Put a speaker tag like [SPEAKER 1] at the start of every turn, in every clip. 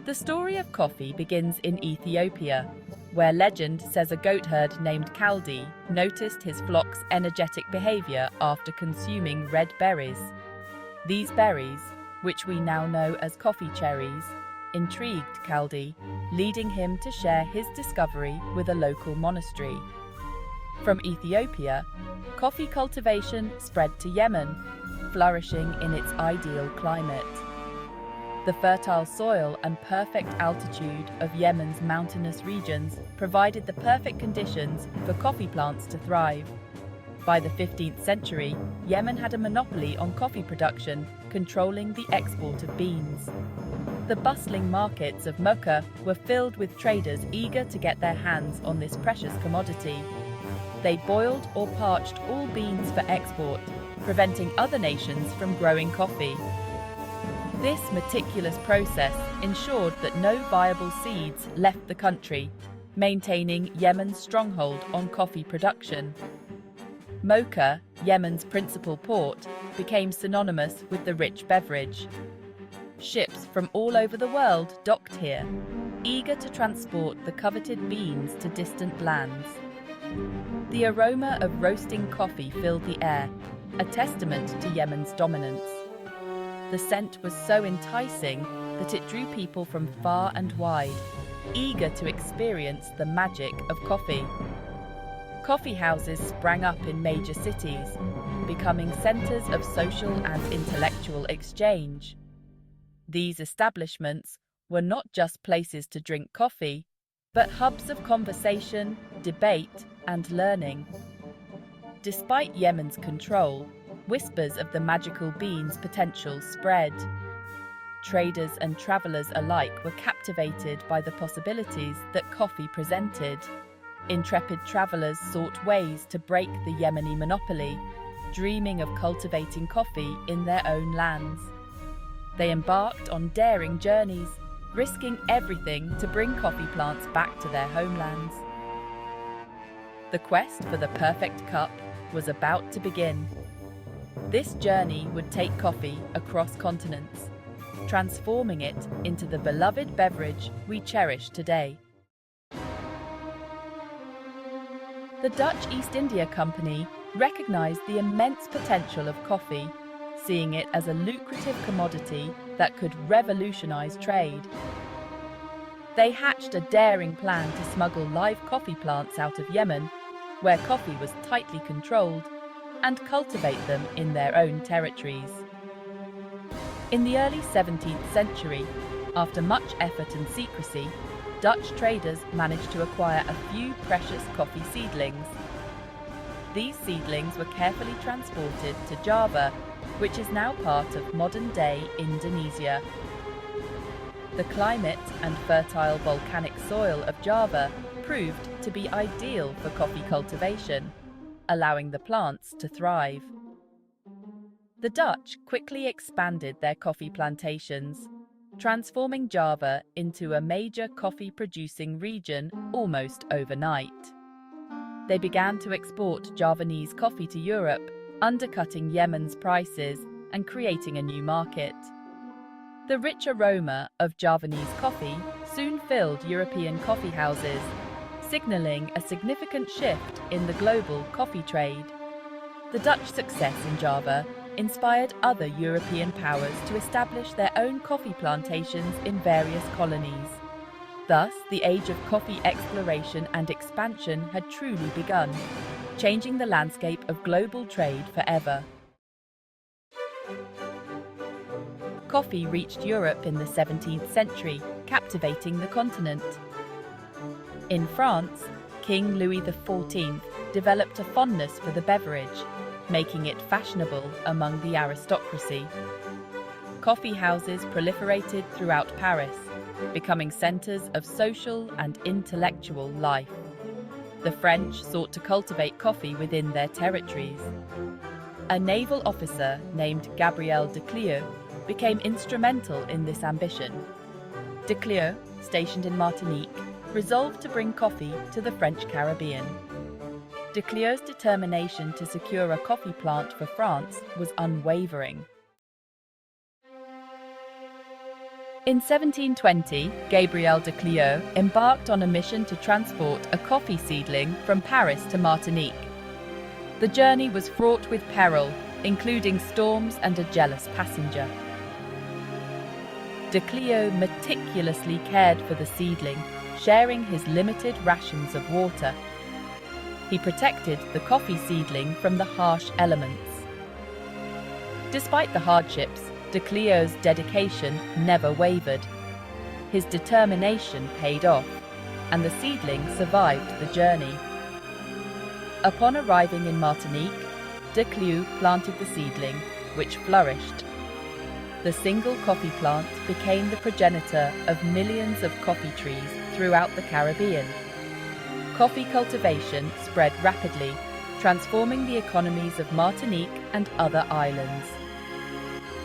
[SPEAKER 1] The story of coffee begins in Ethiopia, where legend says a goat herd named Kaldi noticed his flock's energetic behavior after consuming red berries. These berries, which we now know as coffee cherries, intrigued Kaldi, leading him to share his discovery with a local monastery. From Ethiopia, coffee cultivation spread to Yemen, flourishing in its ideal climate. The fertile soil and perfect altitude of Yemen's mountainous regions provided the perfect conditions for coffee plants to thrive. By the 15th century, Yemen had a monopoly on coffee production, controlling the export of beans. The bustling markets of Mocha were filled with traders eager to get their hands on this precious commodity. They boiled or parched all beans for export, preventing other nations from growing coffee. This meticulous process ensured that no viable seeds left the country, maintaining Yemen's stronghold on coffee production. Mocha, Yemen's principal port, became synonymous with the rich beverage. Ships from all over the world docked here, eager to transport the coveted beans to distant lands. The aroma of roasting coffee filled the air, a testament to Yemen's dominance. The scent was so enticing that it drew people from far and wide, eager to experience the magic of coffee. Coffee houses sprang up in major cities, becoming centers of social and intellectual exchange. These establishments were not just places to drink coffee, but hubs of conversation, debate, and learning. Despite Yemen's control, whispers of the magical bean's potential spread. Traders and travelers alike were captivated by the possibilities that coffee presented. Intrepid travelers sought ways to break the Yemeni monopoly, dreaming of cultivating coffee in their own lands. They embarked on daring journeys, risking everything to bring coffee plants back to their homelands. The quest for the perfect cup was about to begin. This journey would take coffee across continents, transforming it into the beloved beverage we cherish today. The Dutch East India Company recognized the immense potential of coffee, seeing it as a lucrative commodity that could revolutionize trade. They hatched a daring plan to smuggle live coffee plants out of Yemen, where coffee was tightly controlled, and cultivate them in their own territories. In the early 17th century, after much effort and secrecy, Dutch traders managed to acquire a few precious coffee seedlings. These seedlings were carefully transported to Java, which is now part of modern-day Indonesia. The climate and fertile volcanic soil of Java proved to be ideal for coffee cultivation, allowing the plants to thrive. The Dutch quickly expanded their coffee plantations, transforming Java into a major coffee-producing region almost overnight. They began to export Javanese coffee to Europe, undercutting Yemen's prices and creating a new market. The rich aroma of Javanese coffee soon filled European coffee houses, signaling a significant shift in the global coffee trade. The Dutch success in Java inspired other European powers to establish their own coffee plantations in various colonies. Thus, the age of coffee exploration and expansion had truly begun, changing the landscape of global trade forever. Coffee reached Europe in the 17th century, captivating the continent. In France, King Louis XIV developed a fondness for the beverage, making it fashionable among the aristocracy. Coffee houses proliferated throughout Paris, becoming centers of social and intellectual life. The French sought to cultivate coffee within their territories. A naval officer named Gabriel de Cleo became instrumental in this ambition. De Cleo, stationed in Martinique, resolved to bring coffee to the French Caribbean. De Cleo's determination to secure a coffee plant for France was unwavering. In 1720, Gabriel de Clio embarked on a mission to transport a coffee seedling from Paris to Martinique. The journey was fraught with peril, including storms and a jealous passenger. De Clio meticulously cared for the seedling, sharing his limited rations of water. He protected the coffee seedling from the harsh elements. Despite the hardships, De Clio's dedication never wavered. His determination paid off, and the seedling survived the journey. Upon arriving in Martinique, De Clio planted the seedling, which flourished. The single coffee plant became the progenitor of millions of coffee trees throughout the Caribbean. Coffee cultivation spread rapidly, transforming the economies of Martinique and other islands.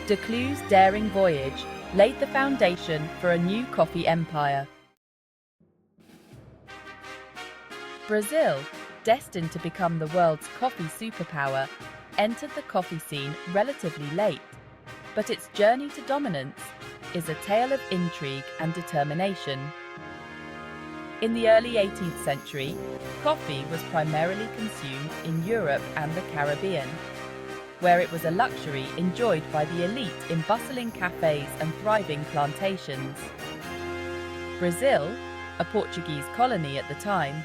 [SPEAKER 1] De Clio's daring voyage laid the foundation for a new coffee empire. Brazil, destined to become the world's coffee superpower, entered the coffee scene relatively late, but its journey to dominance is a tale of intrigue and determination. In the early 18th century, coffee was primarily consumed in Europe and the Caribbean, where it was a luxury enjoyed by the elite in bustling cafes and thriving plantations. Brazil, a Portuguese colony at the time,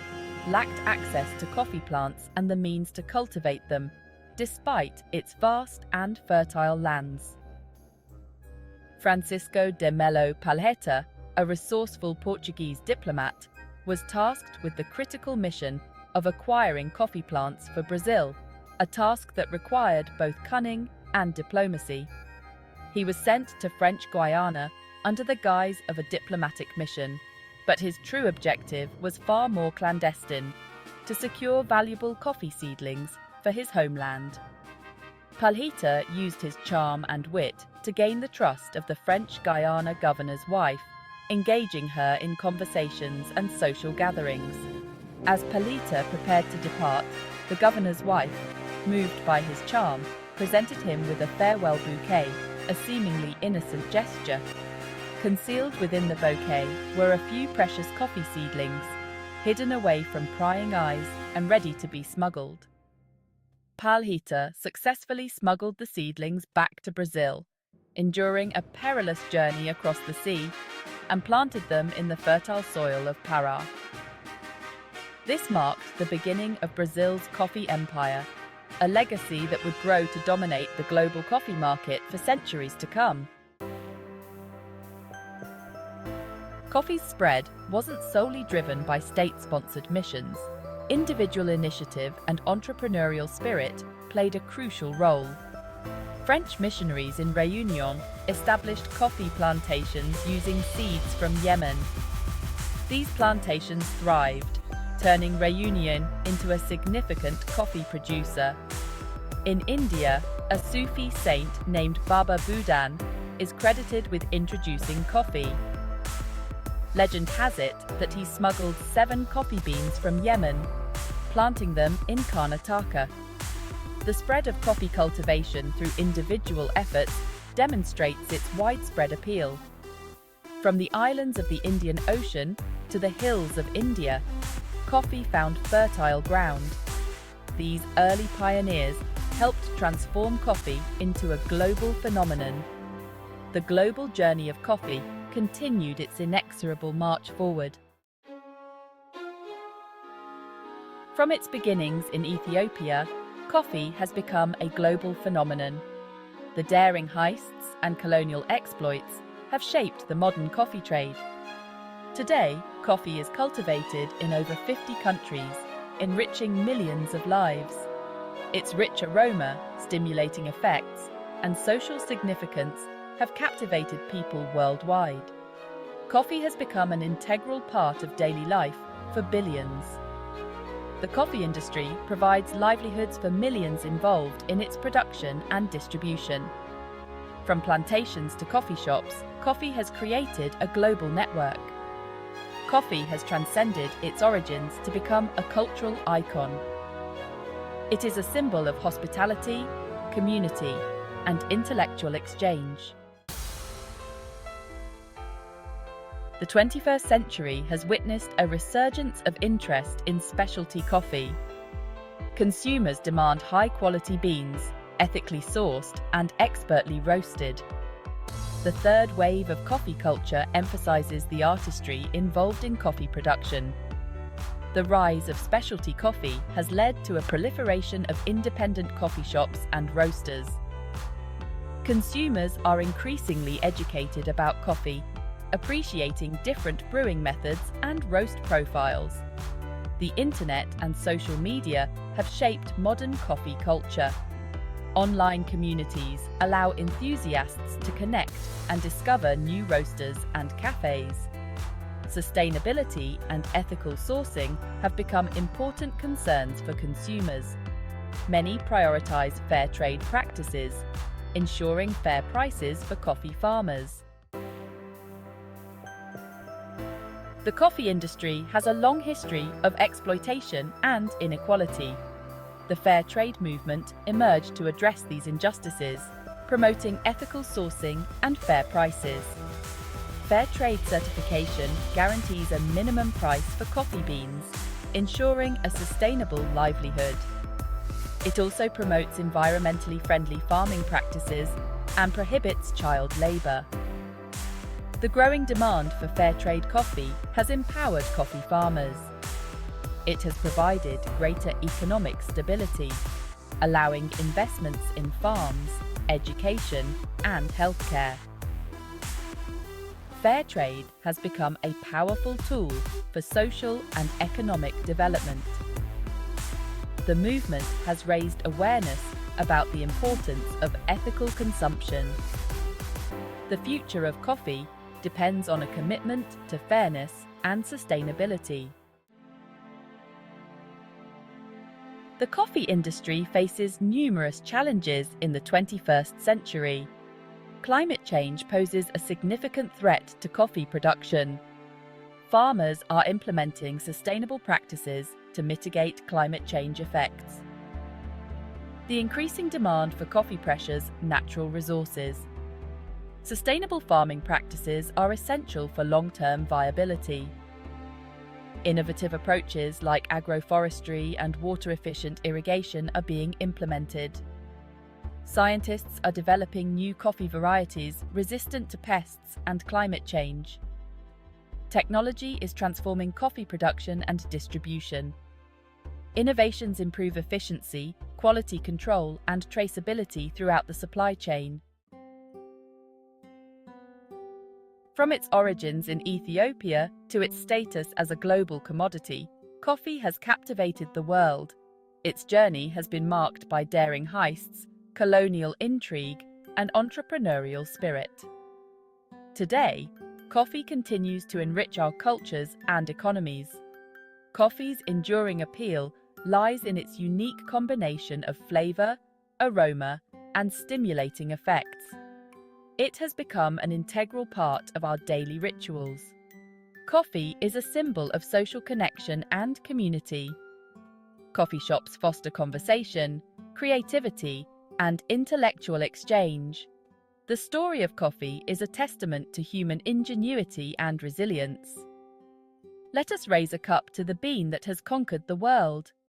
[SPEAKER 1] lacked access to coffee plants and the means to cultivate them, despite its vast and fertile lands. Francisco de Melo Palheta, a resourceful Portuguese diplomat, was tasked with the critical mission of acquiring coffee plants for Brazil, a task that required both cunning and diplomacy. He was sent to French Guiana under the guise of a diplomatic mission, but his true objective was far more clandestine: to secure valuable coffee seedlings for his homeland. Palheta used his charm and wit to gain the trust of the French Guiana governor's wife, engaging her in conversations and social gatherings. As Palheta prepared to depart, the governor's wife, moved by his charm, presented him with a farewell bouquet, a seemingly innocent gesture. Concealed within the bouquet were a few precious coffee seedlings, hidden away from prying eyes and ready to be smuggled. Palheta successfully smuggled the seedlings back to Brazil, enduring a perilous journey across the sea, and planted them in the fertile soil of Pará. This marked the beginning of Brazil's coffee empire, a legacy that would grow to dominate the global coffee market for centuries to come. Coffee's spread wasn't solely driven by state-sponsored missions. Individual initiative and entrepreneurial spirit played a crucial role. French missionaries in Réunion established coffee plantations using seeds from Yemen. These plantations thrived, turning Réunion into a significant coffee producer. In India, a Sufi saint named Baba Budan is credited with introducing coffee. Legend has it that he smuggled 7 coffee beans from Yemen, planting them in Karnataka. The spread of coffee cultivation through individual efforts demonstrates its widespread appeal. From the islands of the Indian Ocean to the hills of India, coffee found fertile ground. These early pioneers helped transform coffee into a global phenomenon. The global journey of coffee continued its inexorable march forward. From its beginnings in Ethiopia, coffee has become a global phenomenon. The daring heists and colonial exploits have shaped the modern coffee trade. Today, coffee is cultivated in over 50 countries, enriching millions of lives. Its rich aroma, stimulating effects, and social significance have captivated people worldwide. Coffee has become an integral part of daily life for billions. The coffee industry provides livelihoods for millions involved in its production and distribution. From plantations to coffee shops, coffee has created a global network. Coffee has transcended its origins to become a cultural icon. It is a symbol of hospitality, community, and intellectual exchange. The 21st century has witnessed a resurgence of interest in specialty coffee. Consumers demand high-quality beans, ethically sourced and expertly roasted. The third wave of coffee culture emphasizes the artistry involved in coffee production. The rise of specialty coffee has led to a proliferation of independent coffee shops and roasters. Consumers are increasingly educated about coffee, appreciating different brewing methods and roast profiles. The internet and social media have shaped modern coffee culture. Online communities allow enthusiasts to connect and discover new roasters and cafes. Sustainability and ethical sourcing have become important concerns for consumers. Many prioritize fair trade practices, ensuring fair prices for coffee farmers. The coffee industry has a long history of exploitation and inequality. The fair trade movement emerged to address these injustices, promoting ethical sourcing and fair prices. Fair trade certification guarantees a minimum price for coffee beans, ensuring a sustainable livelihood. It also promotes environmentally friendly farming practices and prohibits child labour. The growing demand for fair trade coffee has empowered coffee farmers. It has provided greater economic stability, allowing investments in farms, education, and healthcare. Fair trade has become a powerful tool for social and economic development. The movement has raised awareness about the importance of ethical consumption. The future of coffee depends on a commitment to fairness and sustainability. The coffee industry faces numerous challenges in the 21st century. Climate change poses a significant threat to coffee production. Farmers are implementing sustainable practices to mitigate climate change effects. The increasing demand for coffee pressures natural resources. Sustainable farming practices are essential for long-term viability. Innovative approaches like agroforestry and water-efficient irrigation are being implemented. Scientists are developing new coffee varieties resistant to pests and climate change. Technology is transforming coffee production and distribution. Innovations improve efficiency, quality control, and traceability throughout the supply chain. From its origins in Ethiopia to its status as a global commodity, coffee has captivated the world. Its journey has been marked by daring heists, colonial intrigue, and entrepreneurial spirit. Today, coffee continues to enrich our cultures and economies. Coffee's enduring appeal lies in its unique combination of flavor, aroma, and stimulating effects. It has become an integral part of our daily rituals. Coffee is a symbol of social connection and community. Coffee shops foster conversation, creativity, and intellectual exchange. The story of coffee is a testament to human ingenuity and resilience. Let us raise a cup to the bean that has conquered the world.